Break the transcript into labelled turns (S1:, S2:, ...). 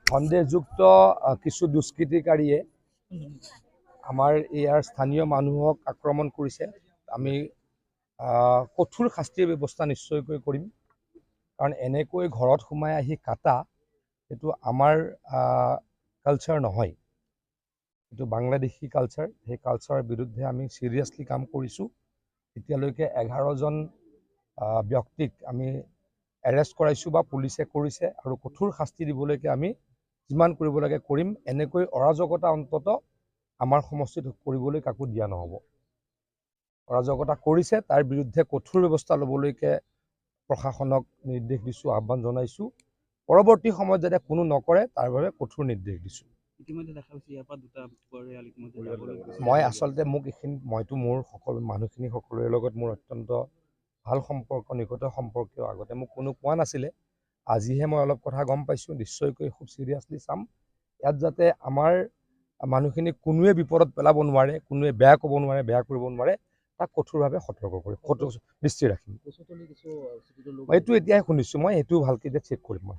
S1: সন্দেহযুক্ত কিছু দুষ্কৃতিকাৰীয়ে আমাৰ ইয়াৰ স্থানীয় মানুহক আক্ৰমণ কৰিছে। আমি কঠোৰ শাস্তিৰ ব্যৱস্থা নিশ্চয়কৈ কৰিম, কাৰণ এনেকৈ ঘৰত সোমাই আহি কাটা এইটো আমাৰ কালচাৰ নহয়, এইটো বাংলাদেশী কালচাৰ। সেই কালচাৰৰ বিৰুদ্ধে আমি চিৰিয়াছলি কাম কৰিছোঁ। এতিয়ালৈকে 11জন ব্যক্তিক আমি এৰেষ্ট কৰাইছোঁ বা পুলিচে কৰিছে, আৰু কঠোৰ শাস্তি দিবলৈকে আমি যিমান কৰিব লাগে কৰিম। এনেকৈ অৰাজকতা অন্তত আমাৰ সমষ্টিত কৰিবলৈ কাকো দিয়া নহ'ব। অৰাজকতা কৰিছে তাৰ বিৰুদ্ধে কঠোৰ ব্যৱস্থা ল'বলৈকে প্ৰশাসনক নিৰ্দেশ দিছোঁ, আহ্বান জনাইছোঁ। পৰৱৰ্তী সময়ত যাতে কোনো নকৰে তাৰ বাবে কঠোৰ নিৰ্দেশ দিছোঁ। মই আচলতে মইতো মোৰ সকলো মানুহখিনি সকলোৰে লগত মোৰ অত্যন্ত ভাল সম্পৰ্ক, নিকট সম্পৰ্কীয়। আগতে মোক কোনো কোৱা নাছিলে, আজিহে মই অলপ কথা গম পাইছোঁ। নিশ্চয়কৈ খুব চিৰিয়াছলি চাম। ইয়াত যাতে আমাৰ মানুহখিনি কোনোৱে বিপদত পেলাব নোৱাৰে, কোনোৱে বেয়া ক'ব নোৱাৰে, বেয়া কৰিব নোৱাৰে, তাক কঠোৰভাৱে সতৰ্ক কৰিম, কঠোৰ দৃষ্টি ৰাখিম। এইটো এতিয়াই শুনিছোঁ, মই এইটো ভালকৈ এতিয়া চেক কৰিম। মই